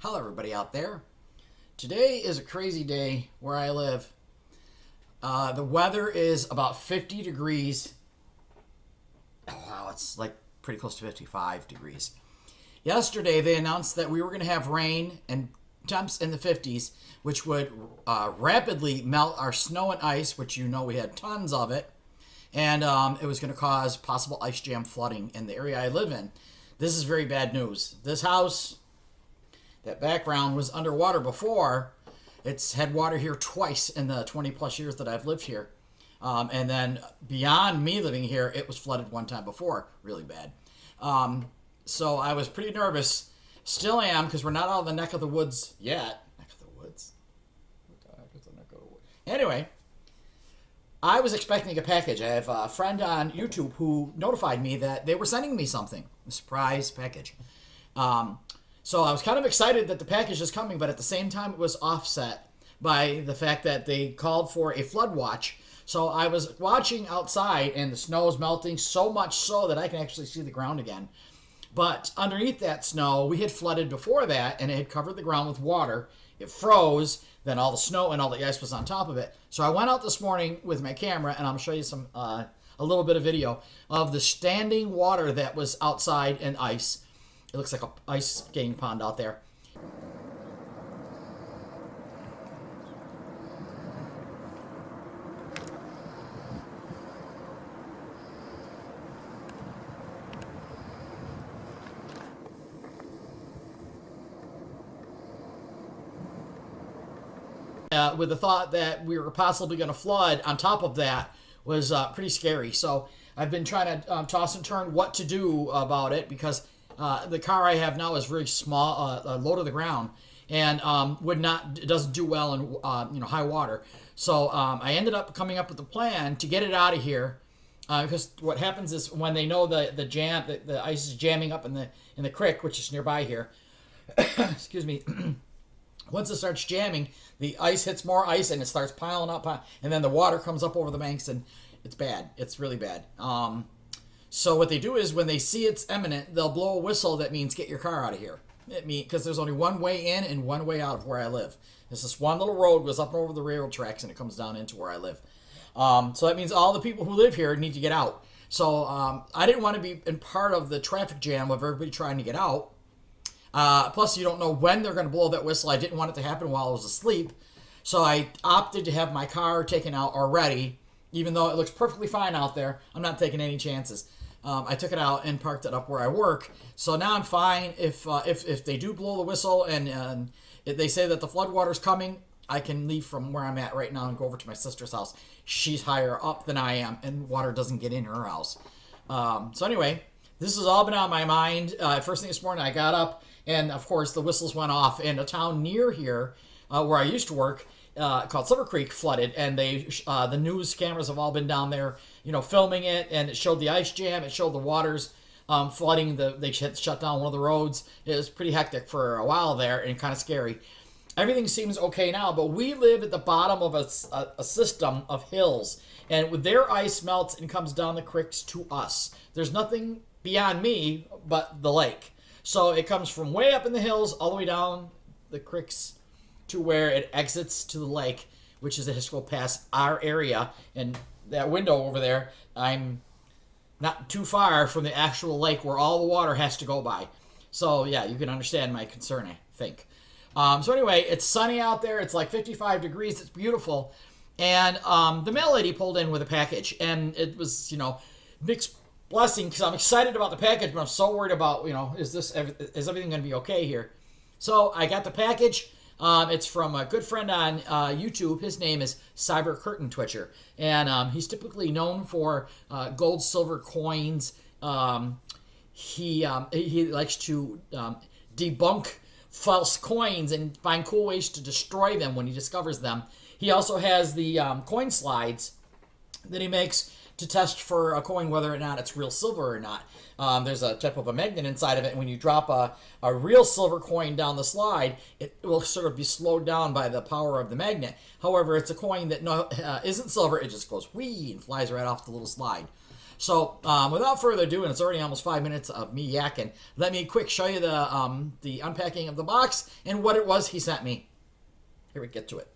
Hello everybody out there. Today is a crazy day where I live. The weather is about 50 degrees. Oh, wow, it's like pretty close to 55 degrees. Yesterday they announced that we were going to have rain and temps in the 50s, which would rapidly melt our snow and ice, which you know we had tons of it. And it was going to cause possible ice jam flooding in the area I live in. This is very bad news. This house, that background, was underwater before. It's had water here twice in the 20 plus years that I've lived here. And then beyond me living here, it was flooded one time before, really bad. So I was pretty nervous. Still am, because we're not out of the neck of the woods yet. Neck of the woods? What the heck is the neck of the woods? Anyway, I was expecting a package. I have a friend on YouTube who notified me that they were sending me something, a surprise package. So I was kind of excited that the package is coming, but at the same time it was offset by the fact that they called for a flood watch. So I was watching outside and the snow is melting so much so that I can actually see the ground again. But underneath that snow, we had flooded before that and it had covered the ground with water. It froze, then all the snow and all the ice was on top of it. So I went out this morning with my camera and I'm going to show you some a little bit of video of the standing water that was outside and ice. It looks like an ice skating pond out there. With the thought that we were possibly going to flood on top of that was pretty scary. So I've been trying to toss and turn what to do about it, because the car I have now is very small, low to the ground, and it doesn't do well in high water. So I ended up coming up with a plan to get it out of here, because what happens is when they know the ice is jamming up in the creek, which is nearby here. Excuse me. Once it starts jamming, the ice hits more ice and it starts piling up, and then the water comes up over the banks, and it's bad. It's really bad. So what they do is when they see it's imminent, they'll blow a whistle that means get your car out of here. Because there's only one way in and one way out of where I live. There's this one little road goes up and over the railroad tracks and it comes down into where I live. So that means all the people who live here need to get out. So I didn't want to be in part of the traffic jam of everybody trying to get out. Plus, you don't know when they're going to blow that whistle. I didn't want it to happen while I was asleep. So I opted to have my car taken out already. Even though it looks perfectly fine out there, I'm not taking any chances. I took it out and parked it up where I work. So now I'm fine. If they do blow the whistle and if they say that the floodwater's coming, I can leave from where I'm at right now and go over to my sister's house. She's higher up than I am, and water doesn't get in her house. So anyway, this has all been on my mind. First thing this morning, I got up, and of course the whistles went off. And a town near here, where I used to work, called Silver Creek, flooded, and the news cameras have all been down there, filming it, and it showed the ice jam. It showed the waters flooding. They had shut down one of the roads. It was pretty hectic for a while there and kind of scary. Everything seems okay now, but we live at the bottom of a system of hills, and with their ice melts and comes down the creeks to us. There's nothing beyond me but the lake. So it comes from way up in the hills all the way down the creeks to where it exits to the lake, which is it has to go past our area. And that window over there, I'm not too far from the actual lake where all the water has to go by. So yeah, you can understand my concern, I think. So anyway, it's sunny out there. It's like 55 degrees. It's beautiful. And the mail lady pulled in with a package, and it was, mixed blessing, because I'm excited about the package, but I'm so worried about, is everything going to be okay here? So I got the package. It's from a good friend on YouTube. His name is Cyber Curtain Twitcher, and he's typically known for gold, silver coins. He likes to debunk false coins and find cool ways to destroy them when he discovers them. He also has the coin slides that he makes to test for a coin whether or not it's real silver or not. There's a type of a magnet inside of it, and when you drop a real silver coin down the slide, it will sort of be slowed down by the power of the magnet. However, it's a coin that isn't silver. It just goes whee and flies right off the little slide. So without further ado, and it's already almost 5 minutes of me yakking, let me quick show you the unpacking of the box and what it was he sent me. Here we get to it.